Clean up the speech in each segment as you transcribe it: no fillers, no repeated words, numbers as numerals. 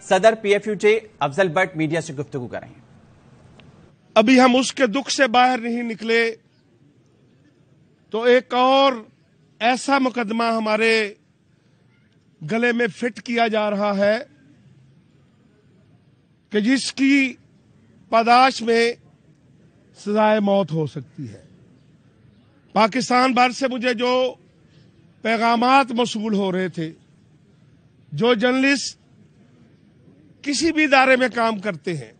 صدر PFUJ Afzal but media سے گفتگو کر رہے ہیں۔ ابھی ہم اس کے دکھ سے باہر نہیں نکلے تو ایک اور ایسا مقدمہ ہمارے گلے میں فٹ کیا جا رہا ہے کہ جس کی پاداش میں سزائے موت ہو سکتی ہے۔ پاکستان بھر سے مجھے جو پیغامات موصول ہو رہے تھے، جو جرنلسٹ کسی بھی ادارے میں کام کرتے ہیں،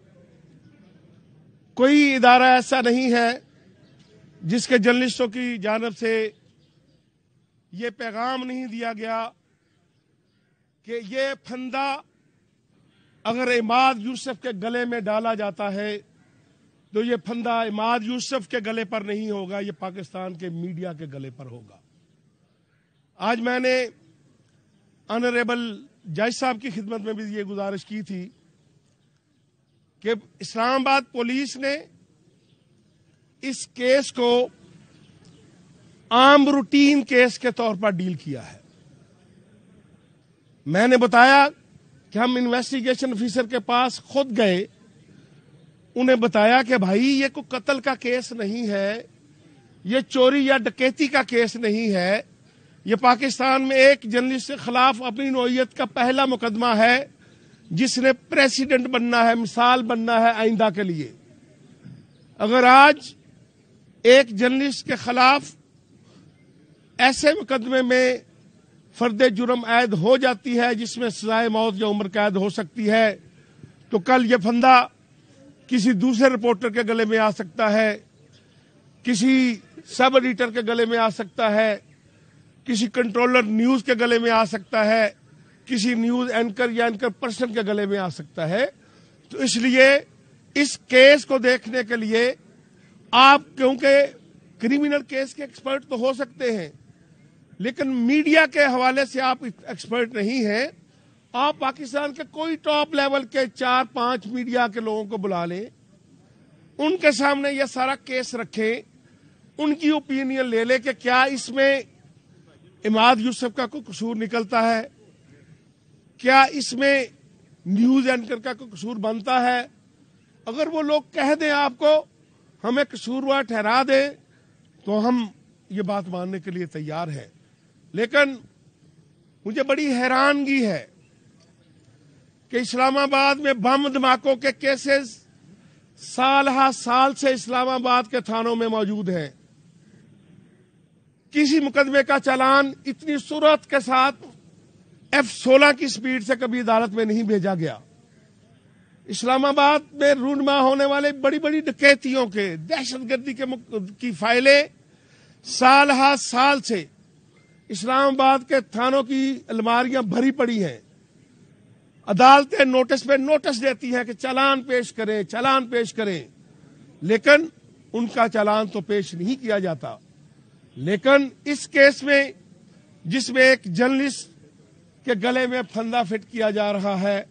کوئی ادارہ ایسا نہیں ہے جس کے جرنلسٹوں کی جانب سے یہ پیغام نہیں دیا گیا کہ یہ پھندا اگر عماد یوسف کے گلے میں ڈالا جاتا ہے تو یہ پھندا عماد یوسف کے گلے پر نہیں ہوگا، یہ پاکستان کے میڈیا کے گلے پر ہوگا۔ آج میں نے آنریبل جج صاحب کی خدمت میں بھی یہ گزارش کی تھی کہ اسلام آباد پولیس نے اس کیس کو عام روٹین کیس کے طور پر ڈیل کیا ہے۔ میں نے بتایا کہ ہم انویسٹیگیشن آفیسر کے پاس خود گئے، انہیں بتایا کہ بھائی یہ کوئی قتل کا کیس نہیں ہے، یہ چوری یا ڈکیتی کا کیس نہیں ہے، یہ پاکستان میں ایک جرنلسٹ کے خلاف اپنی نوعیت کا پہلا مقدمہ ہے جس نے پریسیڈنٹ بننا ہے، مثال بننا ہے آئندہ کے لیے۔ اگر آج ایک جرنلسٹ کے خلاف ایسے مقدمے میں فرد جرم عائد ہو جاتی ہے جس میں سزائے موت یا عمر قید ہو سکتی ہے، تو کل یہ پھندا کسی دوسرے رپورٹر کے گلے میں آ سکتا ہے، کسی سب ایڈیٹر کے گلے میں آ سکتا ہے، کسی کنٹرولر نیوز کے گلے میں آ سکتا ہے، کسی نیوز اینکر یا اینکر پرسن کے گلے میں آ سکتا ہے۔ تو اس لیے اس کیس کو دیکھنے کے لیے آپ، کیونکہ کریمنل کیس کے ایکسپرٹ تو ہو سکتے ہیں لیکن میڈیا کے حوالے سے آپ ایکسپرٹ نہیں ہیں، آپ پاکستان کے کوئی ٹاپ لیول کے 4-5 میڈیا کے لوگوں کو بلا لیں، ان کے سامنے یہ سارا کیس رکھیں، ان کی اوپینین لے لیں کہ کیا اس میں عماد یوسف کا کوئی قصور نکلتا ہے، کیا اس میں نیوز اینکر کا کوئی قصور بنتا ہے۔ اگر وہ لوگ کہہ دیں آپ کو، ہمیں قصوروار ٹھہرا دیں، تو ہم یہ بات ماننے کے لیے تیار ہیں۔ لیکن مجھے بڑی حیرانگی ہے کہ اسلام آباد میں بم دھماکوں کے کیسز سال ہا سال سے اسلام آباد کے تھانوں میں موجود ہیں، کسی مقدمے کا چالان اتنی سرعت کے ساتھ F-16 کی سپیڈ سے کبھی عدالت میں نہیں بھیجا گیا۔ اسلام آباد میں رونما ہونے والے بڑی بڑی ڈکیتیوں کے، دہشت گردی کی فائلیں سال ہا سال سے اسلام آباد کے تھانوں کی الماریاں بھری پڑی ہیں۔ عدالتیں نوٹس پہ نوٹس دیتی ہیں کہ چالان پیش کریں، چالان پیش کریں، لیکن ان کا چالان تو پیش نہیں کیا جاتا۔ لیکن اس کیس میں، جس میں ایک جرنلسٹ کے گلے میں پھندا فٹ کیا جا رہا ہے،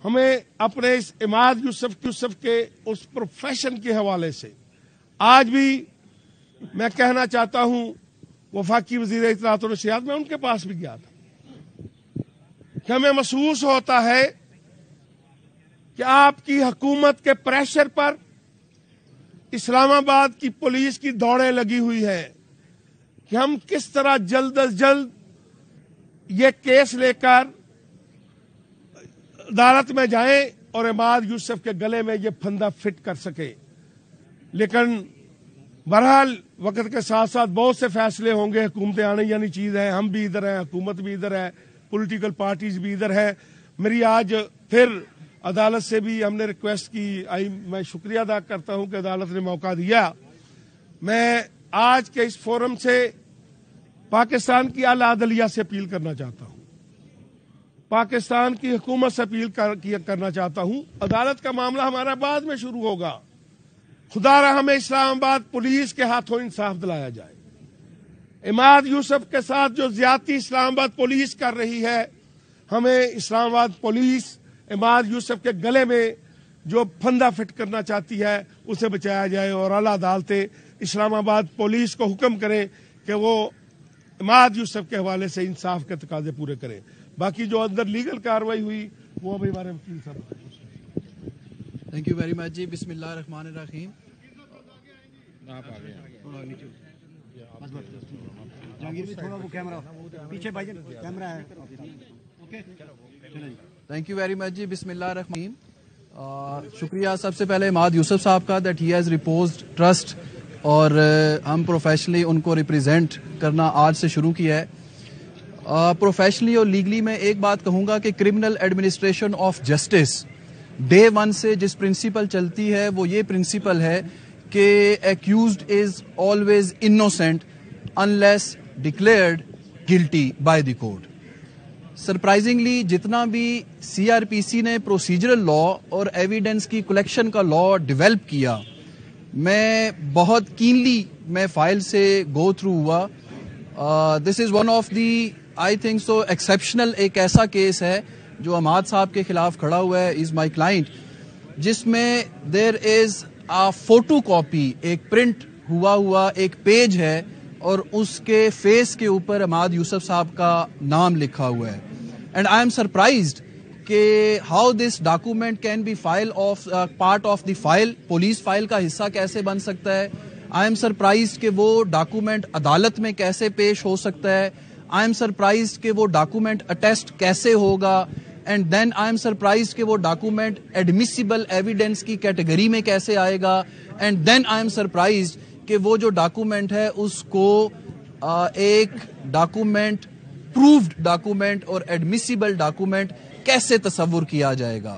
ہمیں اپنے اس عماد یوسف کے اس پروفیشن کے حوالے سے آج بھی میں کہنا چاہتا ہوں، وفاقی وزیر اطلاعات و نشریات، میں ان کے پاس بھی گیا تھا، کہ ہمیں محسوس ہوتا ہے کہ آپ کی حکومت کے پریشر پر اسلام آباد کی پولیس کی دوڑیں لگی ہوئی ہے کہ ہم کس طرح جلد از جلد یہ کیس لے کر عدالت میں جائیں اور عماد یوسف کے گلے میں یہ پھندا فٹ کر سکیں۔ لیکن بہرحال وقت کے ساتھ ساتھ بہت سے فیصلے ہوں گے، حکومتیں آنے یعنی چیز ہے، ہم بھی ادھر ہیں، حکومت بھی ادھر ہے، پولیٹیکل پارٹیز بھی ادھر ہے۔ میری آج پھر عدالت سے بھی ہم نے ریکویسٹ کی، میں شکریہ ادا کرتا ہوں کہ عدالت نے موقع دیا۔ میں آج کے اس فورم سے پاکستان کی اعلی عدلیہ سے اپیل کرنا چاہتا ہوں، پاکستان کی حکومت سے اپیل کرنا چاہتا ہوں، عدالت کا معاملہ ہمارا بعد میں شروع ہوگا، خدا را ہمیں اسلام آباد پولیس کے ہاتھوں انصاف دلایا جائے۔ عماد یوسف کے ساتھ جو زیادتی اسلام آباد پولیس کر رہی ہے، ہمیں اسلام آباد پولیس عماد یوسف کے گلے میں جو پھندا فٹ کرنا چاہتی ہے اسے بچایا جائے، اور اعلیٰ عدالتیں اسلام آباد پولیس کو حکم کریں کہ وہ عماد یوسف کے حوالے سے انصاف کے تقاضے پورے کریں۔ باقی جو اندر لیگل کاروائی ہوئی وہ ابھی ہمارے وکیل صاحب. تھینک یو ویری مچ جی. بسم اللہ الرحمن الرحیم. تھینک یو ویری مچ جی. بسم اللہ الرحمن الرحیم. شکریہ سب سے پہلے عماد یوسف صاحب کا دیٹ ہی ہیز ریپوزڈ ٹرسٹ, اور ہم پروفیشنلی ان کو ریپرزینٹ کرنا آج سے شروع کیا ہے. پروفیشنلی اور لیگلی میں ایک بات کہوں گا کہ criminal administration of justice day one سے جس پرنسپل چلتی ہے وہ یہ پرنسپل ہے کہ accused is always innocent unless declared guilty by the court. Surprisingly جتنا بھی سی آر پی سی نے پروسیجرل لا اور ایویڈنس کی کلیکشن کا لا ڈیولپ کیا, میں بہت کینلی میں فائل سے گو تھرو ہوا. This is one of the I think so exceptional, ایک ایسا کیس ہے جو عماد صاحب کے خلاف کھڑا ہوا ہے, از مائی کلائنٹ, جس میں دیر از آ فوٹو کاپی, ایک پرنٹ ہوا ایک پیج ہے اور اس کے فیس کے اوپر عماد یوسف صاحب کا نام لکھا ہوا ہے. اینڈ آئی ایم سرپرائزڈ کہ how this document can be file of part of the file, police file کا حصہ کیسے بن سکتا ہے. آئی ایم سرپرائزڈ کہ وہ ڈاکومنٹ عدالت میں کیسے پیش ہو سکتا ہے. آئی ایم سرپرائزڈ کہ وہ ڈاکومنٹ اٹیسٹ کیسے ہوگا. And then I am surprised کہ وہ ڈاکومنٹ ایڈمیسیبل ایویڈنس کی کیٹیگری میں کیسے آئے گا. And then I am surprised کہ وہ جو ڈاکومنٹ ہے اس کو ایک ڈاکومنٹ, پروفڈ ڈاکومنٹ اور ایڈمیسیبل ڈاکومنٹ کیسے تصور کیا جائے گا.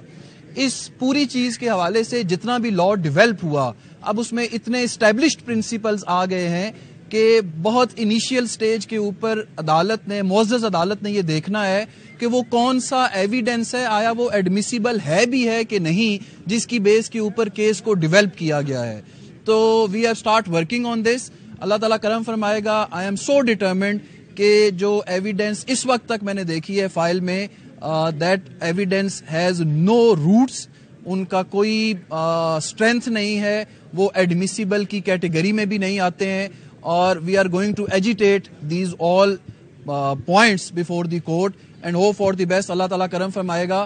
اس پوری چیز کے حوالے سے جتنا بھی لا ڈیولپ ہوا, اب اس میں اتنے اسٹیبلشڈ پرنسپلز آ گئے ہیں کہ بہت انیشیل سٹیج کے اوپر عدالت نے, معزز عدالت نے یہ دیکھنا ہے کہ وہ کون سا ایویڈنس ہے, آیا وہ ایڈمیسیبل ہے بھی ہے کہ نہیں, جس کی بیس کے اوپر کیس کو ڈیولپ کیا گیا ہے. تو we have start working on this. اللہ تعالیٰ کرم فرمائے گا. آئی ایم سو ڈیٹرمنڈ کہ جو ایویڈنس اس وقت تک میں نے دیکھی ہے فائل میں, that evidence has no roots, ان کا کوئی اسٹرینتھ نہیں ہے, وہ ایڈمیسیبل کی کیٹیگری میں بھی نہیں آتے ہیں. اور we are going to agitate these all points before the court and hope for the best. اللہ تعالیٰ کرم فرمائے گا.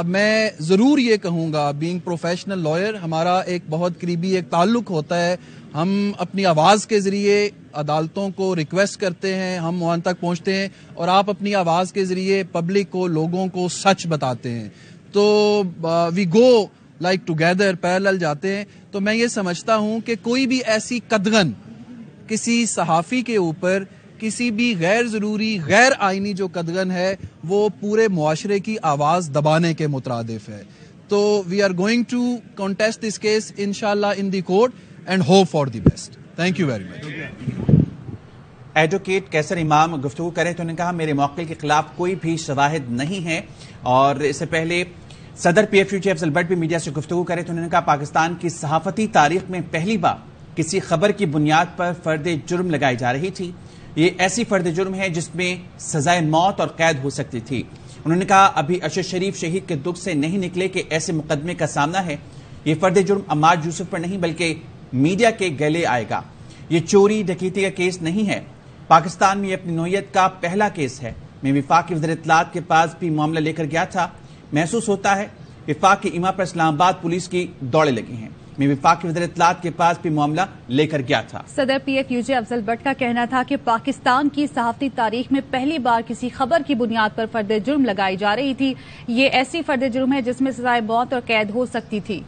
میں ضرور یہ کہوں گا, بینگ پروفیشنل لائر, ہمارا ایک بہت قریبی ایک تعلق ہوتا ہے. ہم اپنی آواز کے ذریعے عدالتوں کو ریکویسٹ کرتے ہیں, ہم وہاں تک پہنچتے ہیں, اور آپ اپنی آواز کے ذریعے پبلک کو, لوگوں کو سچ بتاتے ہیں. تو وی گو لائک ٹوگیدر, پیرلل جاتے ہیں. تو میں یہ سمجھتا ہوں کہ کوئی بھی ایسی قدغن کسی صحافی کے اوپر, کسی بھی غیر ضروری غیر آئینی جو قدغن ہے, وہ پورے معاشرے کی آواز دبانے کے مترادف ہے. تو we are going to contest this case انشاءاللہ in the court and hope for the best. Thank you very much. Advocate Qaiser Imam گفتگو کریں تو انہوں نے کہا میرے موکل کے خلاف کوئی بھی شواہد نہیں ہے. اور اس سے پہلے صدر P if you J Afzal but بھی میڈیا سے گفتگو کرے تو انہوں نے کہا پاکستان کی صحافتی تاریخ میں پہلی بار کسی خبر کی بنیاد پر فرد جرم لگائی جا رہی تھی. یہ ایسی فرد جرم ہے جس میں سزائے موت اور قید ہو سکتی تھی. انہوں نے کہا ابھی ارشد شریف شہید کے دکھ سے نہیں نکلے کہ ایسے مقدمے کا سامنا ہے. یہ فرد جرم عماد یوسف پر نہیں بلکہ میڈیا کے گلے آئے گا. یہ چوری ڈکیتی کا کیس نہیں ہے, پاکستان میں یہ اپنی نوعیت کا پہلا کیس ہے. میں وفاق کی وزیر اطلاعات کے پاس بھی معاملہ لے کر گیا تھا. محسوس ہوتا ہے وفاق کی ایما پر اسلام آباد پولیس کی دوڑیں لگی ہیں. میں وفاق کی وزیر اطلاعات کے پاس بھی معاملہ لے کر گیا تھا. صدر P if you J Afzal but کا کہنا تھا کہ پاکستان کی صحافتی تاریخ میں پہلی بار کسی خبر کی بنیاد پر فرد جرم لگائی جا رہی تھی. یہ ایسی فرد جرم ہے جس میں سزائے موت اور قید ہو سکتی تھی.